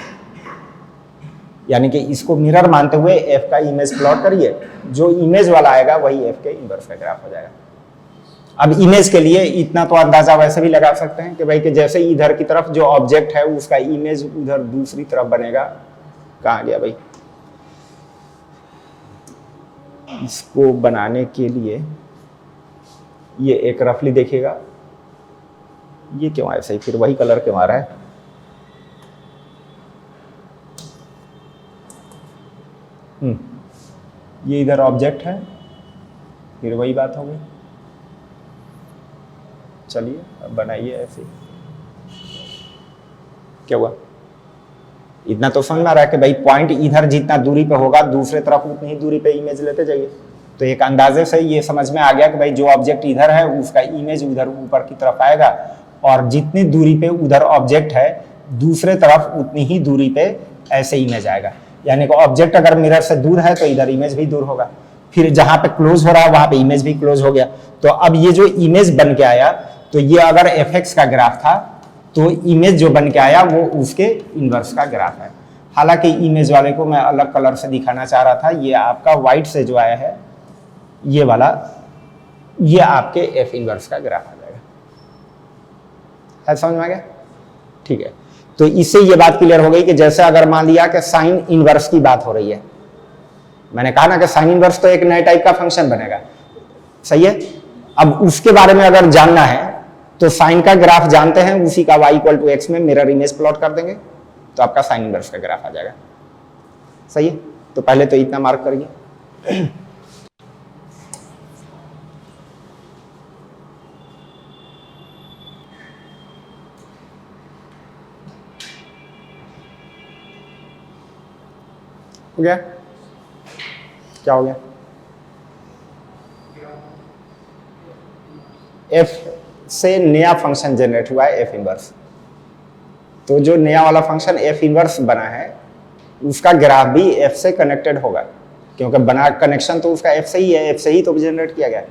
यानी कि इसको मिरर मानते हुए f का इमेज प्लॉट करिए, जो इमेज वाला आएगा वही f के इनवर्स का ग्राफ हो जाएगा। अब इमेज के लिए इतना तो अंदाजा वैसे भी लगा सकते हैं कि भाई कि जैसे इधर की तरफ जो ऑब्जेक्ट है उसका इमेज उधर दूसरी तरफ बनेगा। कहाँ गया भाई? इसको बनाने के लिए ये एक रफली देखिएगा, ये क्यों ऐसा ही, फिर वही कलर क्यों आ रहा है? ये इधर ऑब्जेक्ट है, फिर वही बात हो गई। चलिए अब बनाइए ऐसे। क्या हुआ? इतना तो समझ में आ रहा है कि भाई पॉइंट इधर जितना दूरी पे होगा दूसरे तरफ उतनी ही दूरी पे इमेज लेते जाइए। तो एक अंदाजे से ये समझ में आ गया कि भाई जो ऑब्जेक्ट इधर है उसका इमेज उधर ऊपर की तरफ आएगा, और जितनी दूरी पे उधर ऑब्जेक्ट है दूसरे तरफ उतनी ही दूरी पे ऐसे इमेज आएगा। यानी कि ऑब्जेक्ट अगर मिरर से दूर है तो इधर इमेज भी दूर होगा, फिर जहां पे क्लोज हो रहा है वहां पे इमेज भी क्लोज हो गया। तो अब ये जो इमेज बन के आया, तो ये अगर fx का ग्राफ था तो इमेज जो बन के आया वो उसके इनवर्स का ग्राफ है। हालांकि इमेज वाले को मैं अलग कलर से दिखाना चाह रहा था, ये आपका व्हाइट से जो आया है ये वाला, ये आपके f इनवर्स का ग्राफ आ जाएगा। है समझ में आ गया? ठीक है, तो इससे ये बात क्लियर हो गई कि जैसे अगर मान लिया कि साइन इनवर्स की बात हो रही है, मैंने कहा ना कि साइन इनवर्स तो एक नए टाइप का फंक्शन बनेगा, सही है। अब उसके बारे में अगर जानना है तो साइन का ग्राफ जानते हैं, उसी का y इक्वल टू एक्स में मिरर इमेज प्लॉट कर देंगे तो आपका साइन इनवर्स का ग्राफ आ जाएगा। सही है, तो पहले तो इतना मार्क करिए। हो गया? क्या हो गया? f से नया फंक्शन जनरेट हुआ है f इनवर्स। तो जो नया वाला फंक्शन f इनवर्स बना है उसका ग्राफ भी f से कनेक्टेड होगा, क्योंकि बना कनेक्शन तो उसका एफ से ही है, एफ से ही तो जनरेट किया गया है।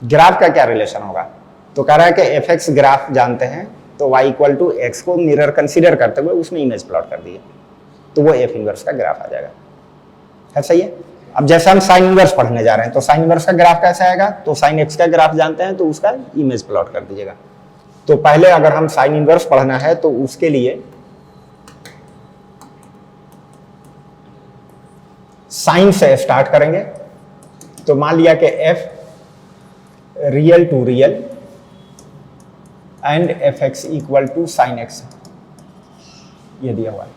ग्राफ का क्या रिलेशन होगा, तो कह रहा है कि एफ एक्स ग्राफ जानते हैं तो y इक्वल टू एक्स को मिरर कंसीडर करते हुए उसमें इमेज प्लॉट कर दिए तो वो एफ इनवर्स का ग्राफ आ जाएगा। है सही है। अब जैसे हम साइन इनवर्स पढ़ने जा रहे हैं तो साइन इनवर्स का ग्राफ कैसे आएगा, तो साइन एक्स का ग्राफ जानते हैं तो उसका इमेज प्लॉट कर दीजिएगा। तो पहले अगर हम साइन इनवर्स पढ़ना है तो उसके लिए साइन से स्टार्ट करेंगे। तो मान लिया कि f real to real and f x equal to sine x, ये दिया हुआ है।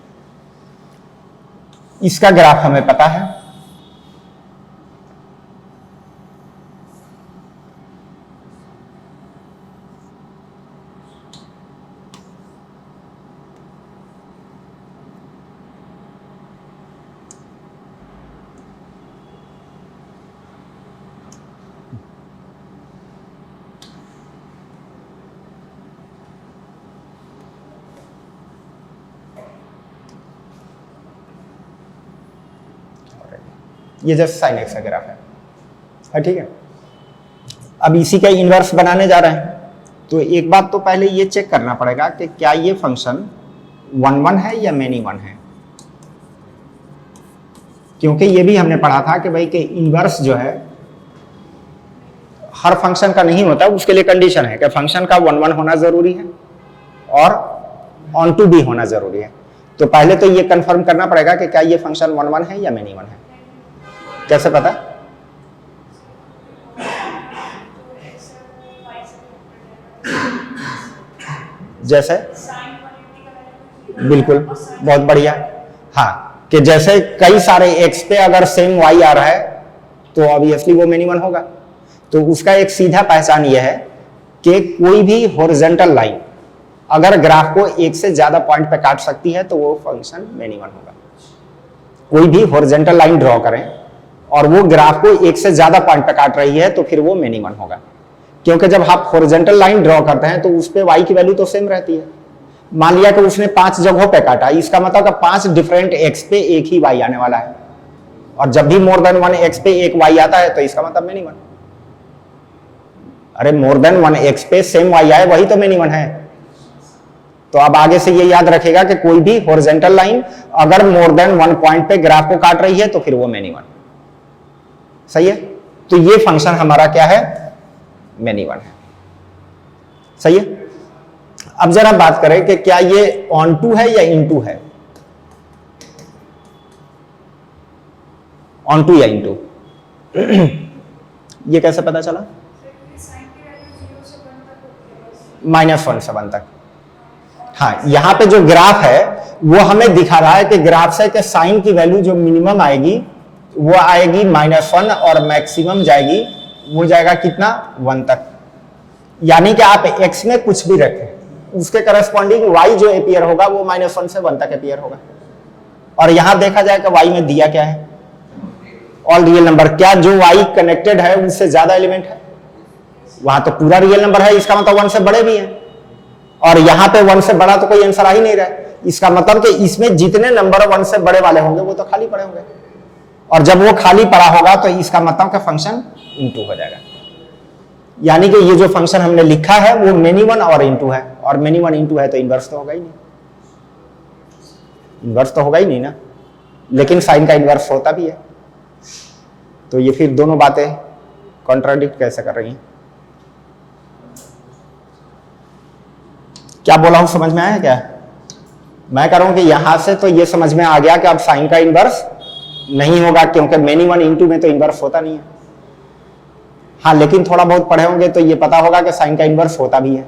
इसका ग्राफ हमें पता है, ये जस्ट साइन एक्स का ग्राफ है, ठीक है। अब इसी का इनवर्स बनाने जा रहे हैं तो एक बात तो पहले ये चेक करना पड़ेगा कि क्या ये फंक्शन 1 1 है या मेनी 1 है, क्योंकि ये भी हमने पढ़ा था कि भाई कि इनवर्स जो है हर फंक्शन का नहीं होता, उसके लिए कंडीशन है कि फंक्शन का 1 1 होना जरूरी है और ऑन टू भी होना जरूरी है। तो पहले तो ये कंफर्म करना पड़ेगा कि क्या ये फंक्शन 1 1 है या मेनी 1 है। कैसे पता, जैसे बिल्कुल बहुत बढ़िया, हाँ, कि जैसे कई सारे x पे अगर सेम y आ रहा है तो ऑब्वियसली वो मिनिमम होगा। तो उसका एक सीधा पहचान यह है कि कोई भी हॉरिजॉन्टल लाइन अगर ग्राफ को एक से ज्यादा पॉइंट पे काट सकती है तो वो फंक्शन मिनिमम होगा। कोई भी हॉरिजॉन्टल लाइन ड्रॉ करें और वो ग्राफ को एक से ज्यादा पॉइंट पे काट रही है तो फिर वो मिनिमम होगा, क्योंकि जब आप हॉरिजॉन्टल लाइन ड्रॉ करते हैं तो उस पे y की वैल्यू तो सेम रहती है। मान लिया कि उसने 5 जगहों पे काटा, इसका मतलब कि 5 डिफरेंट x पे एक ही y आने वाला है, और जब भी मोर देन 1 x पे एक y आता है तो इसका मतलब मिनिमम। अरे मोर देन 1 x पे सेम y आए वही तो मिनिमम है। तो अब आगे से ये याद रखेगा कि कोई भी हॉरिजॉन्टल लाइन अगर मोर देन 1 पॉइंट पे ग्राफ को काट रही है तो फिर वो मिनिमम। सही है। तो ये फंक्शन हमारा क्या है, मिनिमम है। सही है। अब जरा बात करें कि क्या ये ऑन टू है या इन टू है, ऑन टू या इन टू ये कैसे पता चला, -1 से 1 तक। हाँ, यहां पे जो ग्राफ है वो हमें दिखा रहा है कि ग्राफ से कि साइन की वैल्यू जो मिनिमम आएगी वो आएगी -1 और मैक्सिमम जाएगी, वो जाएगा कितना, 1 तक। यानी कि आप x में कुछ भी रखें उसके करस्पॉन्डिंग y जो अपीयर होगा वो -1 से 1 तक अपीयर होगा। और यहां देखा जाए कि y में दिया क्या है, ऑल रियल नंबर। क्या जो y कनेक्टेड है उससे ज्यादा एलिमेंट है, वहां तो पूरा रियल नंबर है, इसका मतलब 1 से बड़े भी हैं। और यहां पे 1 से बड़ा तो कोई आंसर आ ही नहीं रहा है, इसका मतलब कि इसमें जितने नंबर 1 से बड़े वाले होंगे वो तो खाली पड़े होंगे, और जब वो खाली पड़ा होगा तो इसका मतलब का फंक्शन इनटू हो जाएगा। यानी कि ये जो फंक्शन हमने लिखा है वो मिनिमम और इनटू है, और मिनिमम इनटू है तो इनवर्स तो होगा ही नहीं, इनवर्स तो होगा ही नहीं ना। लेकिन साइन का इनवर्स होता भी है, तो ये फिर दोनों बातें कॉन्ट्राडिक्ट कैसे कर रही हैं। क्या बोला हूं, समझ में आया क्या? मैं कह रहा हूं कि यहां से तो ये समझ में आ गया कि अब साइन का इनवर्स नहीं होगा, क्योंकि मिनिमम इनटू में तो इनवर्स होता नहीं है। हाँ, लेकिन थोड़ा बहुत पढ़े होंगे तो ये पता होगा कि साइन का इनवर्स होता भी है,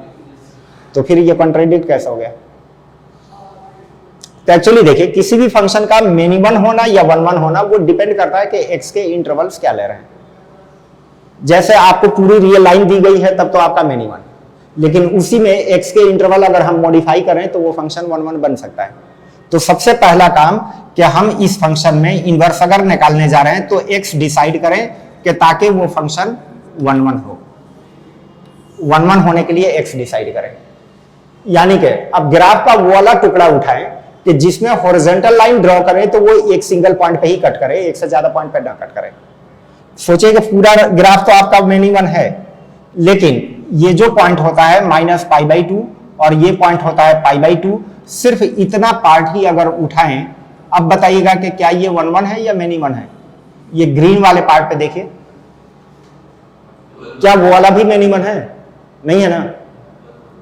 तो फिर ये कॉन्ट्राडिक्ट कैसे हो गया। तो एक्चुअली देखिए, किसी भी फंक्शन का मिनिमम होना या 1 1 होना वो डिपेंड करता है कि x के इंटरवल्स क्या ले रहे हैं। जैसे आपको पूरी रियल लाइन दी गई है तब तो आपका मिनिमम, लेकिन उसी में x के इंटरवल अगर हम मॉडिफाई करें तो वो फंक्शन 1 1 बन सकता है। तो सबसे पहला काम कि हम इस फंक्शन में इनवर्स अगर निकालने जा रहे हैं तो x डिसाइड करें कि ताकि वो फंक्शन 1 1 हो। 1 1 होने के लिए x डिसाइड करें, यानी कि अब ग्राफ का वो वाला टुकड़ा उठाएं कि जिसमें हॉरिजॉन्टल लाइन ड्रॉ करें तो वो एक सिंगल पॉइंट पे ही कट करे, एक से ज्यादा पॉइंट पे ना कट करे। सोचिए कि पूरा ग्राफ तो आपका मिनिमम है, लेकिन ये जो पॉइंट होता है -π/2 और ये पॉइंट होता है π/2, सिर्फ इतना पार्ट ही अगर उठाएं, अब बताइएगा कि क्या ये 1 1 है या मिनिमम है। ये ग्रीन वाले पार्ट पे देखिए, क्या वो वाला भी मिनिमम है? नहीं है ना,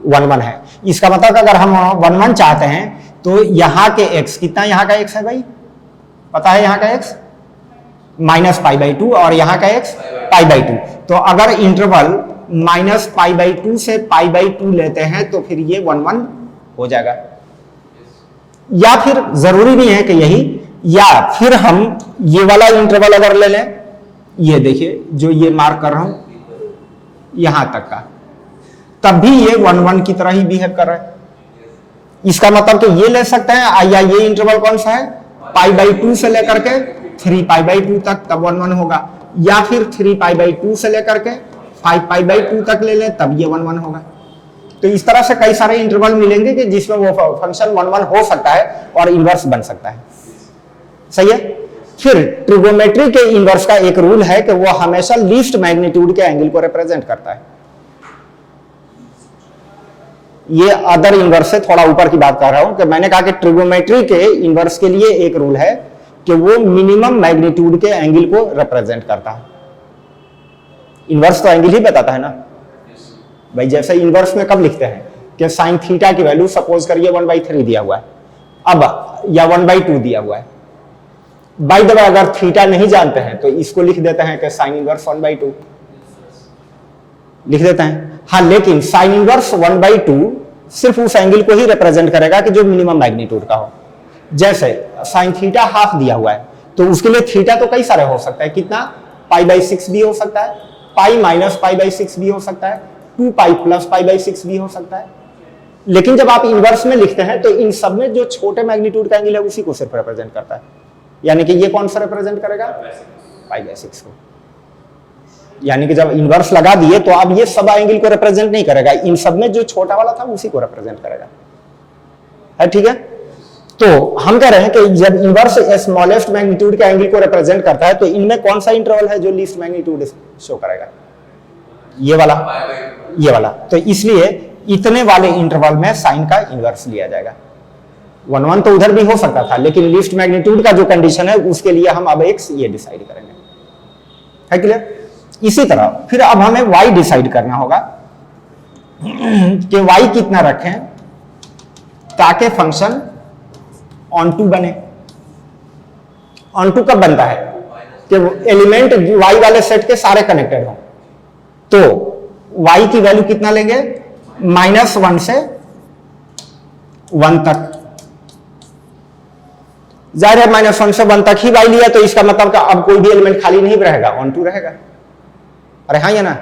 1 1 है। इसका मतलब अगर हम 1 1 चाहते हैं तो यहां के x, कितना यहां का x है भाई, पता है यहां का x -π/2 और यहां का x π/2। तो अगर इंटरवल -π/2 से π/2 लेते हैं तो फिर ये 1 1 हो जाएगा। या फिर जरूरी नहीं है कि यही, या फिर हम ये वाला इंटरवल अगर ले लें, ये देखिए जो ये मार्क कर रहा हूं यहां तक का, तब भी ये 1 1 की तरह ही बिहेव कर रहा है। इसका मतलब कि ये ले सकते हैं, या ये इंटरवल कौन सा है, π/2 से लेकर के 3π/2 तक, तब 1 1 होगा। या फिर 3π/2 से लेकर के 5π/2 तक ले लें, तब ये 1 1 होगा। तो इस तरह से कई सारे इंटरवल मिलेंगे कि जिसमें वो फंक्शन 1 1 हो सकता है और इनवर्स बन सकता है। सही है। फिर ट्रिगोमेट्री के इनवर्स का एक रूल है कि वो हमेशा लीस्ट मैग्नीट्यूड के एंगल को रिप्रेजेंट करता है। ये अदर इनवर्स से थोड़ा ऊपर की बात कर रहा हूं कि मैंने कहा कि ट्रिगोमेट्री के इनवर्स के लिए एक रूल है कि वो मिनिमम मैग्नीट्यूड के एंगल को रिप्रेजेंट करता है। इनवर्स तो एंगल ही बताता है ना भाई। जैसे इनवर्स में कब लिखते हैं कि साइन थीटा की वैल्यू सपोज करिए 1/3 दिया हुआ है, अब या 1/2 दिया हुआ है। बाय द वे अगर थीटा नहीं जानते हैं तो इसको लिख देते हैं कि साइन इनवर्स 1/2 लिख देते हैं। हाँ, लेकिन साइन इनवर्स 1/2 सिर्फ उस एंगल को ही रिप्रेजेंट करेगा कि जो मिनिमम मैग्नीट्यूड का हो। जैसे साइन थीटा हाफ दिया हुआ है तो उसके लिए थीटा तो कई सारे हो सकता है, कितना, π/6 भी हो सकता है, π-π/6 भी हो सकता है, 2π + π/6 भी हो सकता है। लेकिन जब आप इनवर्स में लिखते हैं तो इन सब में जो छोटे मैग्नीट्यूड का एंगल है उसी को सिर्फ रिप्रेजेंट करता है। यानी कि ये कौन सा रिप्रेजेंट करेगा, π/6 को। यानी कि जब इनवर्स लगा दिए तो अब ये सब एंगल को रिप्रेजेंट नहीं करेगा, इन सब में जो छोटा वाला था उसी को रिप्रेजेंट करेगा। है, ठीक है। तो हम कह रहे हैं कि जब इनवर्स स्मॉलेस्ट मैग्नीट्यूड के एंगल को रिप्रेजेंट करता है तो इनमें कौन सा इंटरवल है जो लीस्ट मैग्नीट्यूड शो करेगा, ये वाला, ये वाला। तो इसलिए इतने वाले इंटरवल में साइन का इनवर्स लिया जाएगा। 1 1 तो उधर भी हो सकता था, लेकिन लीस्ट मैग्नीट्यूड का जो कंडीशन है उसके लिए हम अब x ये डिसाइड करेंगे। है क्लियर। इसी तरह फिर अब हमें y डिसाइड करना होगा कि y कितना रखें ताकि फंक्शन ऑन टू बने। ऑन टू कब बनता है कि एलिमेंट y वाले सेट के सारे कनेक्टेड हो। तो y की वैल्यू कितना लेंगे, -1 से 1 तक। जाहिर है -1 से 1 तक ही y लिया तो इसका मतलब अब कोई भी एलिमेंट खाली नहीं रहेगा, ऑन टू रहेगा। अरे हाँ या ना।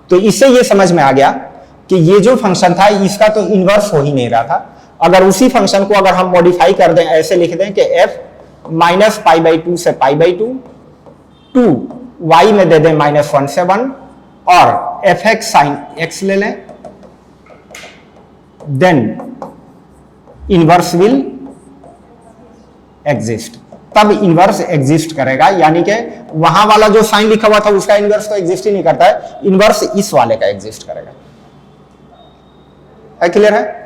तो इससे ये समझ में आ गया कि ये जो फंक्शन था इसका तो इनवर्स हो ही नहीं रहा था। अगर उसी फंक्शन को अगर हम मॉडिफाई कर दें, ऐसे लिख दें कि f -π/2 से π/2, 2 y में दे दें -1 से 1 और fx sin x ले लें, देन इनवर्स विल एग्जिस्ट। तब इनवर्स एग्जिस्ट करेगा। यानी कि वहां वाला जो साइन लिखा हुआ था उसका इनवर्स तो एग्जिस्ट ही नहीं करता है, इनवर्स इस वाले का एग्जिस्ट करेगा। है, क्लियर है।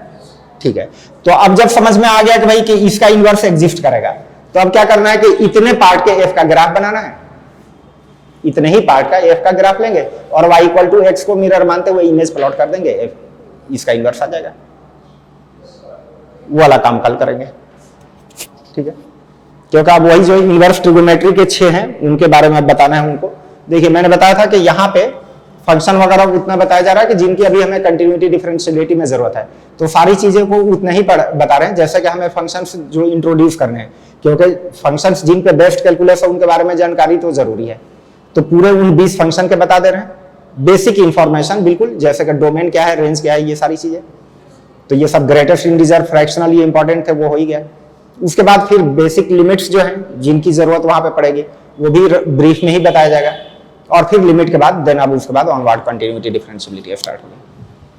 ठीक है। तो अब जब समझ में आ गया कि भाई कि इसका इनवर्स एग्जिस्ट करेगा, तो अब क्या करना है कि इतने पार्ट के f का ग्राफ बनाना है। इतने ही पार्ट का f का ग्राफ लेंगे और y = x को मिरर मानते हुए इमेज प्लॉट कर देंगे, f इसका इनवर्स आ जाएगा। वो वाला काम कल करेंगे। ठीक है। क्योंकि अब वही जो इनवर्स ट्रिगोमेट्री के 6 हैं उनके बारे में बताना है उनको। देखिए मैंने बताया था कि यहाँ पे फंक्शन वगैरह उतना बताया जा रहा है कि जिनकी अभी हमें कंटिन्यूटी डिफरेंशियलिटी में जरूरत है, तो सारी चीजें को उतना ही बता रहे हैं जैसे कि हमें फंक्शंस जो इंट्रोड्यूस करने हैं, क्योंकि फंक्शंस जिन पे बेस्ट कैलकुलस है उनके बारे में जानकारी तो जरूरी है। तो पूरे उन 20 फंक्शन के बता दे रहे हैं, बेसिक इंफॉर्मेशन बिल्कुल, जैसे कि डोमेन क्या है, रेंज क्या है, ये सारी चीजें। तो ये सब ग्रेटेस्ट इंटीजर, फ्रैक्शनल ये इंपॉर्टेंट थे, वो हो ही गया। उसके बाद फिर बेसिक लिमिट्स जो हैं जिनकी जरूरत वहां पे पड़ेगी वो भी ब्रीफ में ही बताया जाएगा। और फिर लिमिट के बाद देन अब उसके बाद ऑनवर्ड कंटिन्यूटी डिफरेंशियलिटी स्टार्ट होगी।